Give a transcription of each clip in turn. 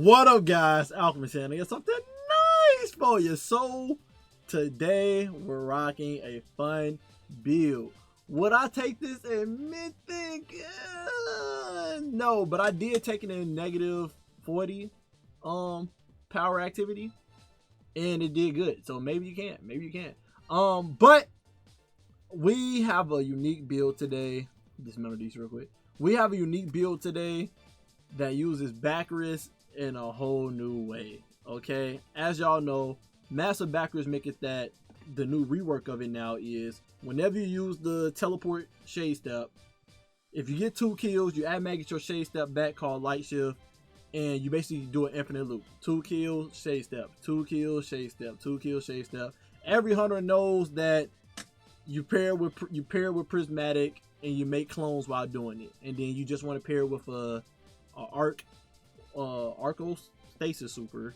What up, guys? Alchemist here, and I got something nice for you. So today we're rocking a fun build. Would I take this in mythic? No, but I did take it in negative 40 power activity, and it did good. So maybe you can, maybe you can. But we have a unique build today. Dismantle these real quick. We have a unique build today that uses Bakris in a whole new way. Okay, as y'all know, Master Bakris make it that the new rework of it now is whenever you use the teleport shade step, if you get 2 kills, you automatically your shade step back called light shift, and you basically do an infinite loop. 2 kills, shade step, 2 kills, shade step, 2 kills, shade step. Every hunter knows that you pair with prismatic and you make clones while doing it, and then you just want to pair with a Arco stasis super,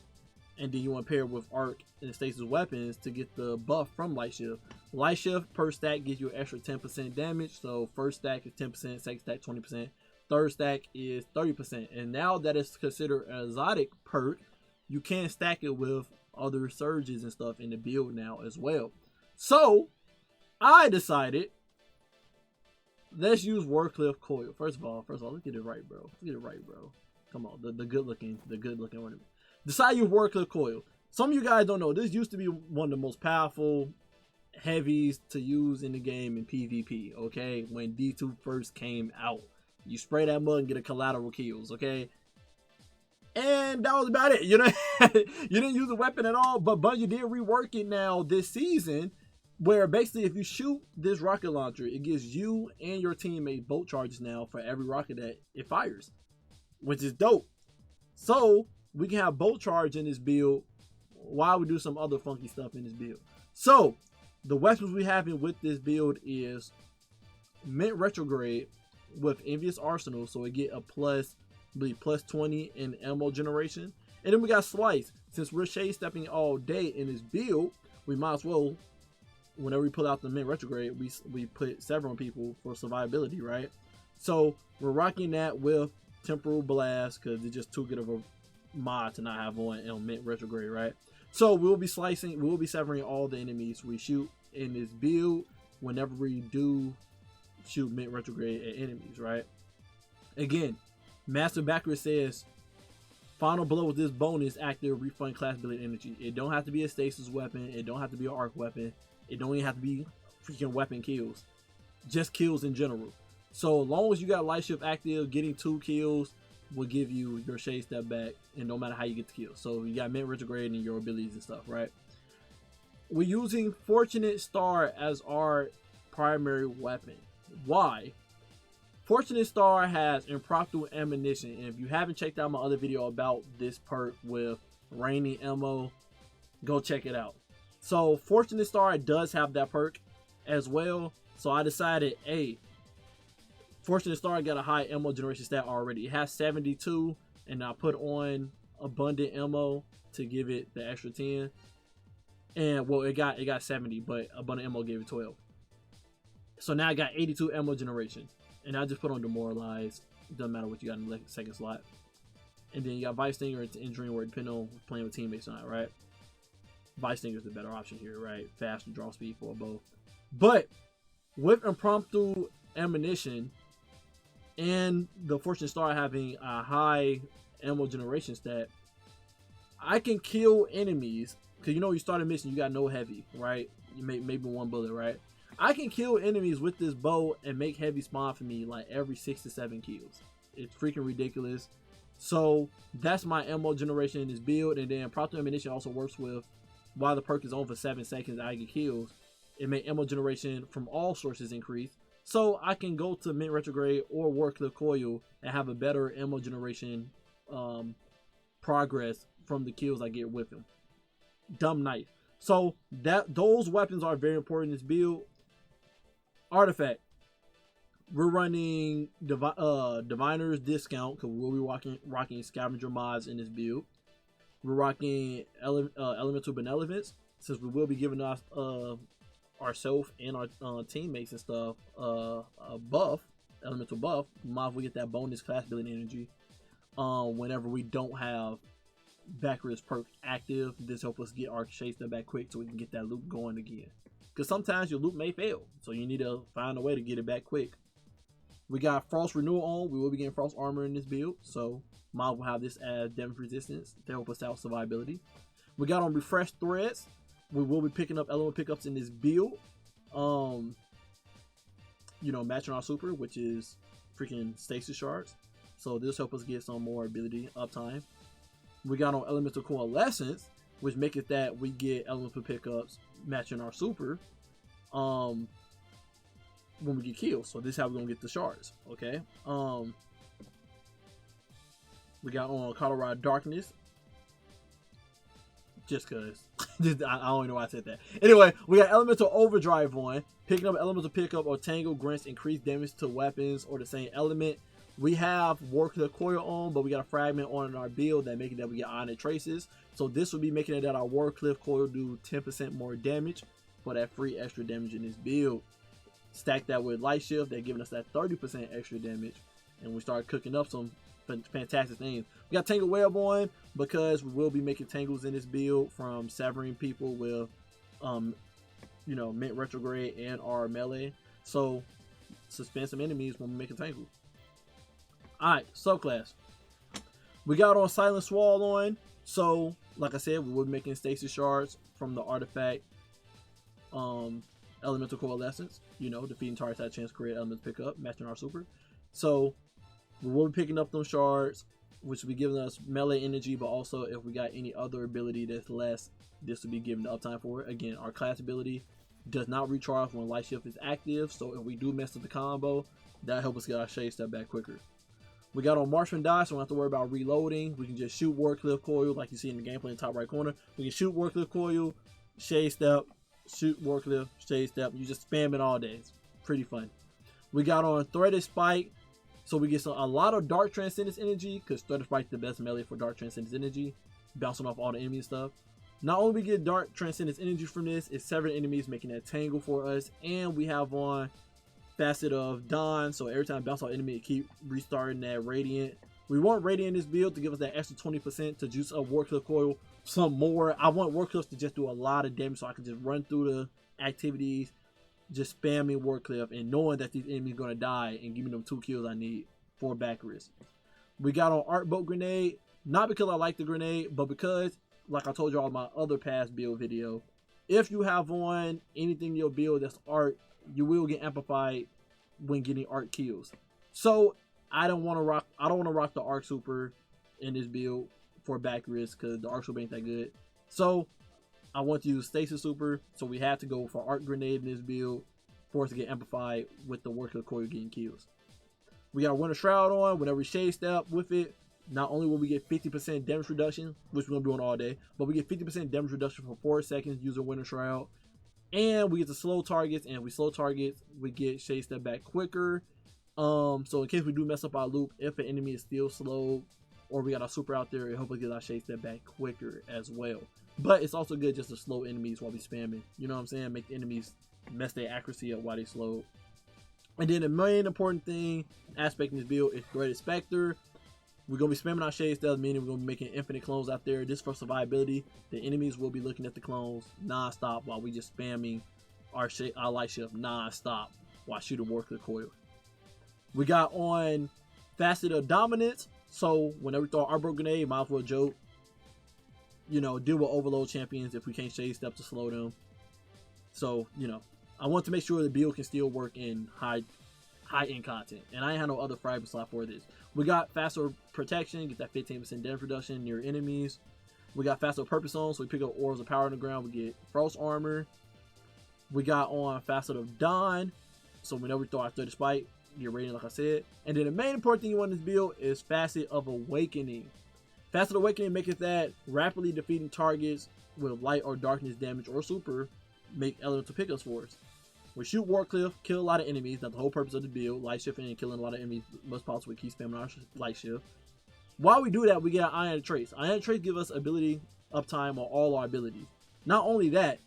and then you want to pair with arc and stasis weapons to get the buff from light shift. Light shift per stack gives you an extra 10% damage, so first stack is 10%, second stack 20%, third stack is 30%. And now that it's considered an exotic perk, you can stack it with other surges and stuff in the build now as well. So I decided, let's use Warcliff Coil. First of all, let's get it right, bro. Let's get it right, bro. Come on, the good looking ornament. Decide you Warcliff Coil. Some of you guys don't know, this used to be one of the most powerful heavies to use in the game in PvP, okay? When D2 first came out. You spray that mud and get a collateral kills, okay? And that was about it, you know? You didn't use a weapon at all, but Bungie did rework it now this season, where basically if you shoot this rocket launcher, it gives you and your teammate bolt charges now for every rocket that it fires, which is dope. So we can have bolt charge in this build while we do some other funky stuff in this build. So the weapons we have in with this build is Mint Retrograde with Envious Arsenal, so we get a plus 20 in ammo generation. And then we got Slice. Since we're shade stepping all day in this build, we might as well, whenever we pull out the Mint Retrograde, we put several people for survivability, right? So we're rocking that with Temporal Blast because it's just too good of a mod to not have on Mint Retrograde, right? So we'll be severing all the enemies we shoot in this build whenever we do shoot Mint Retrograde at enemies, right? Again, Master Bakris says final blow with this bonus active refund class ability energy. It don't have to be a stasis weapon, it don't have to be an arc weapon, it don't even have to be freaking weapon kills, just kills in general. So as long as you got light shift active, getting 2 kills will give you your shade step back, and no matter how you get the kill. So you got Mint Retrograde and your abilities and stuff, right? We're using Fortunate Star as our primary weapon. Why? Fortunate Star has impromptu ammunition, and if you haven't checked out my other video about this perk with raining ammo, go check it out. So Fortunate Star does have that perk as well. So I decided, hey, Fortunate Star got a high ammo generation stat already. It has 72, and I put on abundant ammo to give it the extra 10. And well, it got 70, but abundant ammo gave it 12. So now I got 82 ammo generation, and I just put on Demoralize. It doesn't matter what you got in the second slot. And then you got Vice Stinger and Injuring Word, depending on playing with teammates or not, right? Vice Stinger is the better option here, right? Faster draw speed for both. But with impromptu ammunition and the Fortunate Star having a high ammo generation stat, I can kill enemies. Because you know, you start a mission, you got no heavy, right? You make maybe 1 bullet, right? I can kill enemies with this bow and make heavy spawn for me like every 6 to 7 kills. It's freaking ridiculous. So that's my ammo generation in this build. And then impromptu ammunition also works with, while the perk is on for 7 seconds, I get kills. It made ammo generation from all sources increase. So I can go to Mint Retrograde or Warcliff Coil and have a better ammo generation progress from the kills I get with him. Dumb knife. So those weapons are very important in this build. Artifact. We're running Diviner's Discount because we'll be rocking Scavenger mods in this build. We're rocking Elemental Benevolence since we will be giving us ourselves and our teammates and stuff a buff, elemental buff. We get that bonus class ability energy whenever we don't have Bakris perk active. This helps us get our chase step back quick so we can get that loop going again. Because sometimes your loop may fail, so you need to find a way to get it back quick. We got Frost Renewal on. We will be getting Frost Armor in this build, so Mod will have this as damage resistance to help us out survivability. We got on Refresh Threads. We will be picking up element pickups in this build. You know, matching our super, which is freaking stasis shards. So this help us get some more ability uptime. We got on Elemental Coalescence, which makes it that we get elemental pickups matching our super when we get killed. So this is how we're gonna get the shards. Okay. We got on Colorado Darkness. Just cause I don't know why I said that. Anyway, we got Elemental Overdrive on. Picking up elemental pickup or tangle grants increased damage to weapons or the same element. We have Warcliff Coil on, but we got a fragment on in our build that make it that we get Ionic Traces. So this will be making it that our Warcliff Coil do 10% more damage for that free extra damage in this build. Stack that with Light Shift, they're giving us that 30% extra damage, and we start cooking up some fantastic things. We got Tangle Web on because we will be making tangles in this build from severing people with you know, Mint Retrograde and our melee. So suspend some enemies when we make a tangle. Alright, subclass. We got on Silent Swall on. So, like I said, we will be making stasis shards from the artifact Elemental Coalescence. You know, defeating targets at chance to create elements pickup, matching our super. So we will be picking up those shards, which will be giving us melee energy, but also if we got any other ability that's less, this will be given the uptime for it. Again, our class ability does not recharge when Light Shift is active, so if we do mess with the combo, that'll help us get our shade step back quicker. We got on Marksman Die, so we don't have to worry about reloading. We can just shoot Warcliff Coil like you see in the gameplay in the top right corner. We can shoot Warcliff Coil, shade step, shoot Warcliff, shade step. You just spam it all day. It's pretty fun. We got on Threaded Spike, so we get a lot of Dark Transcendence energy, because Threaded Spike is the best melee for Dark Transcendence energy, bouncing off all the enemy stuff. Not only we get Dark Transcendence energy from this, it's severed enemies making that tangle for us, and we have on Facet of Dawn, so every time I bounce off enemy, it keep restarting that Radiant. We want Radiant in this build to give us that extra 20% to juice up Warcliff Coil some more. I want Warcliff to just do a lot of damage so I can just run through the activities, just spamming Warcliff and knowing that these enemies are going to die and give me them 2 kills I need for Bakris. We got on Arc Bolt Grenade, not because I like the grenade, but because, like I told y'all in my other past build video, if you have on anything in your build that's Arc, you will get amplified when getting Arc kills. So I don't want to rock the Arc Super in this build for Bakris because the Arc Super ain't that good. So I want to use Stasis Super, so we have to go for Arc Grenade in this build for us to get amplified with the Warcliff Coil getting kills. We got Winter Shroud on. Whenever we shade step with it, not only will we get 50% damage reduction, which we're going to be doing all day, but we get 50% damage reduction for 4 seconds using Winter Shroud. And we get to slow targets, and if we slow targets, we get shade step back quicker. So in case we do mess up our loop, if an enemy is still slow, or we got our super out there, it helps us get our shade step back quicker as well. But it's also good just to slow enemies while we spamming. You know what I'm saying? Make the enemies mess their accuracy up while they slow. And then the main important thing, aspect in this build is Threaded Spectre. We're going to be spamming our shade step, meaning we're going to be making infinite clones out there. This for survivability. The enemies will be looking at the clones non-stop while we just spamming our Light Shift non-stop while shooting Warcliff Coil. We got on Facet of Dominance. So whenever we throw our Broke Grenade, might as well joke. You know, deal with overload champions if we can't shade step to slow them. So, you know, I want to make sure the build can still work in high-end content. And I ain't have no other fragment slot for this. We got Faster Protection, get that 15% damage reduction near enemies. We got Faster Purpose on, so we pick up Orbs of Power on the ground, we get Frost Armor. We got on Facet of Dawn, so whenever we throw our Threaded Spike, get Radiant like I said. And then the main important thing you want in this build is Facet of Awakening. Facet of Awakening makes it that rapidly defeating targets with light or darkness damage or super make elemental pickups for us. We shoot Warcliff, kill a lot of enemies. That's the whole purpose of the build. Light shifting and killing a lot of enemies most possible. Keep spamming our Light Shift. While we do that, we get an Ionic Trace. Ionic Trace give us ability uptime on all our abilities. Not only that,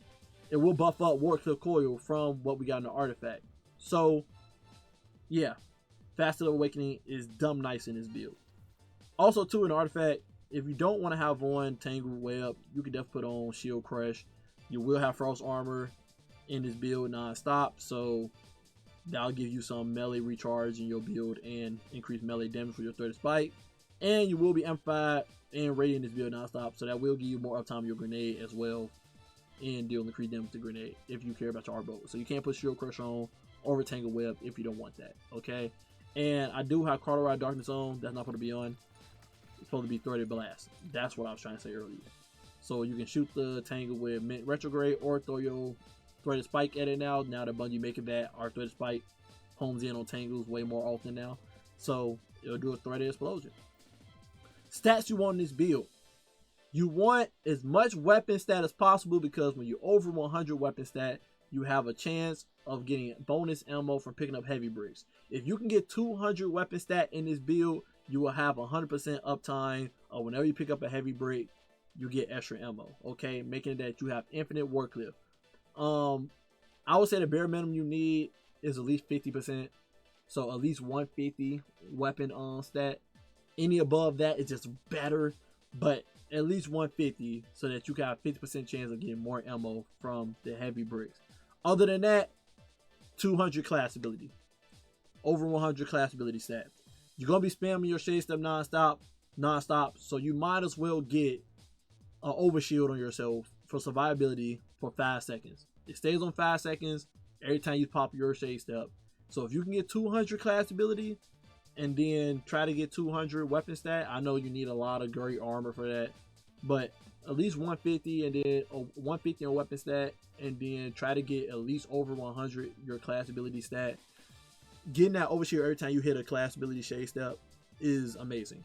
it will buff up Warcliff Coil from what we got in the artifact. So, yeah, Facet of Awakening is dumb nice in this build. Also, too, in the artifact, If you don't want to have on Tangled Web, you can definitely put on Shield Crush. You will have Frost Armor in this build non-stop, so that'll give you some melee recharge in your build and increase melee damage for your threated spike. And you will be amplified and radiant in this build non-stop, so that will give you more uptime on your grenade as well, and deal increased damage to grenade if you care about your art bolt. So you can't put Shield Crush on or Tangled Web if you don't want that, okay? And I do have Cartwright Darkness on. That's not going to be on. It's supposed to be Threaded Blast. That's what I was trying to say earlier. So you can shoot the Tangled with Mint Retrograde or throw your Threaded Spike at it now. Now that Bungie making that, our Threaded Spike homes in on Tangles way more often now. So it'll do a Threaded Explosion. Stats you want in this build. You want as much weapon stat as possible, because when you're over 100 weapon stat, you have a chance of getting bonus ammo from picking up heavy bricks. If you can get 200 weapon stat in this build, you will have 100% uptime. Whenever you pick up a heavy brick, you get extra ammo. Okay, making it that you have infinite Warcliff. I would say the bare minimum you need is at least 50%. So at least 150 weapon stat. Any above that is just better, but at least 150 so that you can have 50% chance of getting more ammo from the heavy bricks. Other than that, 200 class ability. Over 100 class ability stat. You're going to be spamming your Shade Step non-stop, so you might as well get an overshield on yourself for survivability for 5 seconds. It stays on 5 seconds every time you pop your Shade Step. So if you can get 200 class ability and then try to get 200 weapon stat, I know you need a lot of great armor for that, but at least 150 and then 150 on weapon stat, and then try to get at least over 100 your class ability stat. Getting that overshield every time you hit a class ability Shade Step is amazing.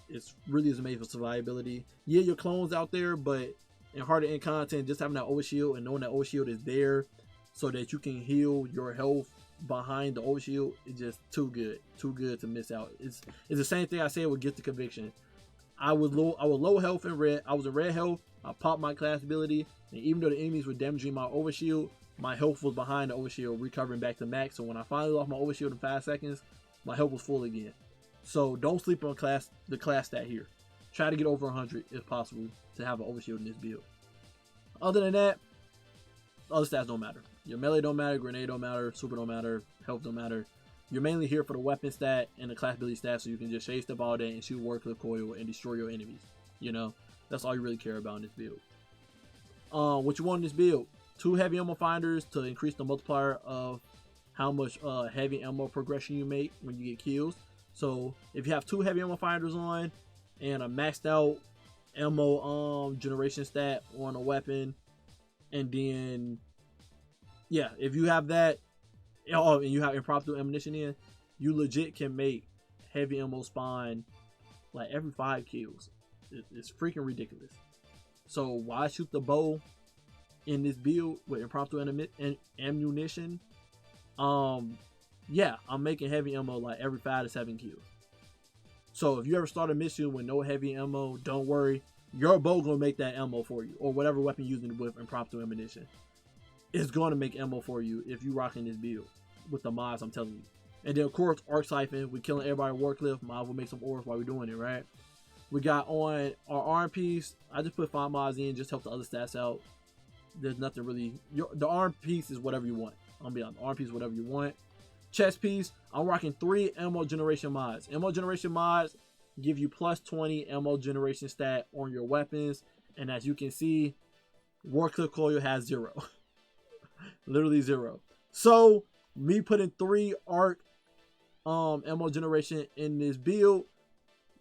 It's really is amazing for survivability. Yeah, your clones out there, but in harder end content, just having that overshield and knowing that overshield is there so that you can heal your health behind the overshield is just too good to miss out. It's the same thing I said with Get the Conviction. I was low health in red. I was in red health. I popped my class ability, and even though the enemies were damaging my overshield, my health was behind the overshield, recovering back to max. So when I finally lost my overshield in 5 seconds, my health was full again. So don't sleep on the class stat here. Try to get over 100 if possible to have an overshield in this build. Other than that, other stats don't matter. Your melee don't matter, grenade don't matter, super don't matter, health don't matter. You're mainly here for the weapon stat and the class ability stat, so you can just Shade Step all day and shoot Warcliff Coil and destroy your enemies. You know, that's all you really care about in this build. What you want in this build: 2 heavy ammo finders to increase the multiplier of how much heavy ammo progression you make when you get kills. So if you have 2 heavy ammo finders on and a maxed out ammo generation stat on a weapon, and then yeah, if you have that, and you have impromptu ammunition in, you legit can make heavy ammo spawn like every 5 kills. It's freaking ridiculous. So why shoot the bow in this build with impromptu ammunition? Yeah, I'm making heavy ammo like every 5 to 7 kills. So if you ever start a mission with no heavy ammo, don't worry, your bow gonna make that ammo for you, or whatever weapon you're using with impromptu ammunition. It's going to make ammo for you if you rocking this build with the mods, I'm telling you. And then of course, Arc Siphon, we're killing everybody in Warcliff. Might as well make some ores while we're doing it, right? We got on our arm piece. I just put 5 mods in, just help the other stats out. There's nothing really. The arm piece is whatever you want. I'm gonna be honest, arm piece is whatever you want. Chest piece, I'm rocking 3 ammo generation mods. Ammo generation mods give you plus 20 ammo generation stat on your weapons, and as you can see, Warcliff Coil has 0. Literally 0. So me putting 3 arc ammo generation in this build,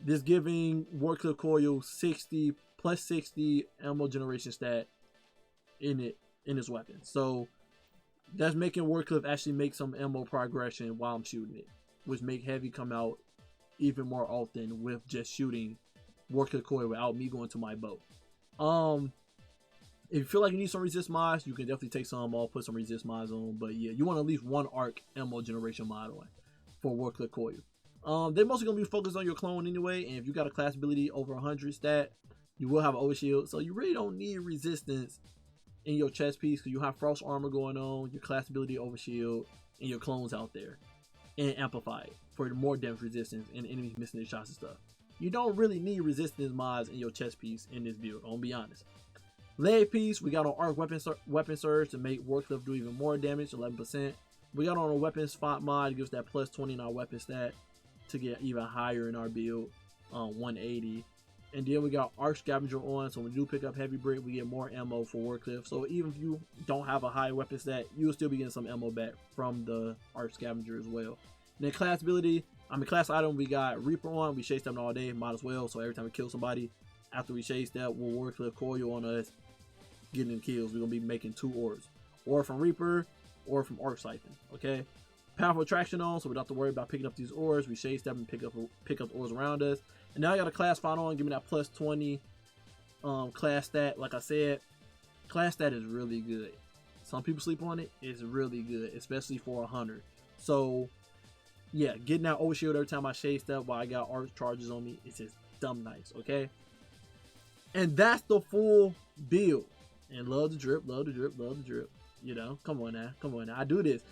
this giving Warcliff Coil 60 plus 60 ammo generation stat in this weapon. So that's making Warcliff actually make some ammo progression while I'm shooting it, which make heavy come out even more often with just shooting Warcliff Coil without me going to my bow. If you feel like you need some resist mods, you can definitely take some off, put some resist mods on. But yeah, you want at least 1 arc ammo generation mod on for Warcliff Coil. They're mostly going to be focused on your clone anyway. And if you got a class ability over 100 stat, you will have an overshield. So you really don't need resistance in your chest piece, because you have frost armor going on, your class ability overshield, and your clones out there. And amplify it for more damage resistance and enemies missing their shots and stuff. you don't really need resistance mods in your chest piece in this build, I'll be honest. Leg piece, we got on Arc weapon surge to make Warcliff do even more damage, 11%. We got on a weapon spot mod, gives that plus 20 in our weapon stat to get even higher in our build, 180. And then we got Arc Scavenger on, so when we do pick up Heavy Brick, we get more ammo for Warcliff. So even if you don't have a high weapon stat, you'll still be getting some ammo back from the Arc Scavenger as well. And then class ability, class item, we got Reaper on. We chase them all day, might as well. So every time we kill somebody, after we chase that, we'll Warcliff Coil on us, getting them kills. We're going to be making 2 ores. Or from Reaper, or from Arc Siphon, okay? Powerful attraction on, so we don't have to worry about picking up these ores. We chase them and pick up the ores around us. And now I got a class fight on, give me that plus 20 class stat. Like I said, class stat is really good. Some people sleep on it. It's really good, especially for a hunter. So yeah, getting that overshield every time I chase that while I got arc charges on me, it's just dumb nice, okay? And that's the full build. And love the drip, love the drip, love the drip. You know, come on now, come on now. I do this.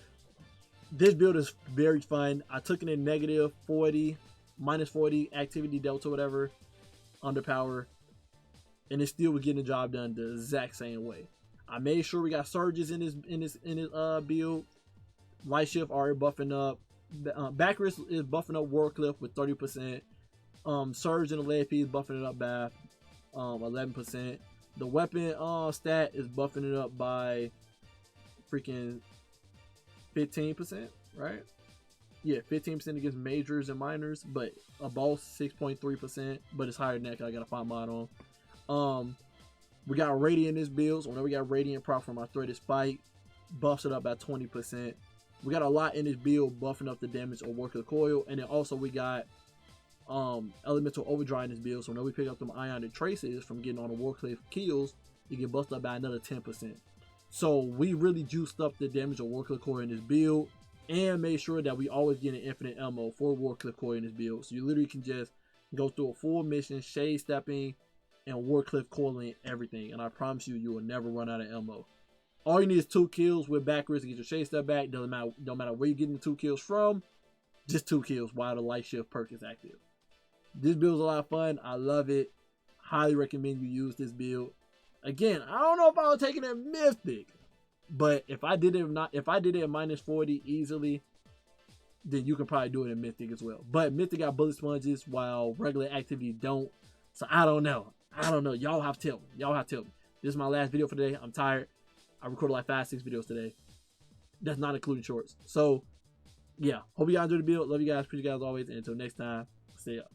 This build is very fun. I took it in negative 40, minus 40 activity delta, whatever, underpower, and it still was getting the job done the exact same way. I made sure we got surges in this build. Light shift already buffing up. Bakris is buffing up Warcliff with 30%. Surge in the leg piece buffing it up by 11%. The weapon stat is buffing it up by freaking 15%, right? Yeah, 15% against majors and minors, but a boss 6.3%, but it's higher than that 'cause I got a fight mod on. We got Radiant in this build, so whenever we got Radiant proc from our threaded spike, buffs it up by 20%. We got a lot in this build buffing up the damage of Warcliff Coil, and then also we got Elemental Overdrive in this build, so whenever we pick up them Ionic Traces from getting on the Warcliff kills, you get busted up by another 10%. So we really juiced up the damage of Warcliff Coil in this build, and made sure that we always get an infinite ammo for Warcliff Coil in this build. So you literally can just go through a full mission, shade stepping, and Warcliff Coiling everything. And I promise you, you will never run out of ammo. All you need is 2 kills with Bakris to get your shade step back. Don't matter where you're getting the 2 kills from, just 2 kills while the light shift perk is active. This build is a lot of fun. I love it. Highly recommend you use this build. Again, I don't know if I was taking it Mythic, but if I did it at minus 40 easily, then you can probably do it in Mythic as well. But Mythic got bullet sponges while regular activity don't. So I don't know. Y'all have to tell me. This is my last video for today. I'm tired. I recorded like 5-6 videos today. That's not including shorts. So yeah, hope you guys enjoyed the build. Love you guys. Appreciate you guys always. And until next time, stay up.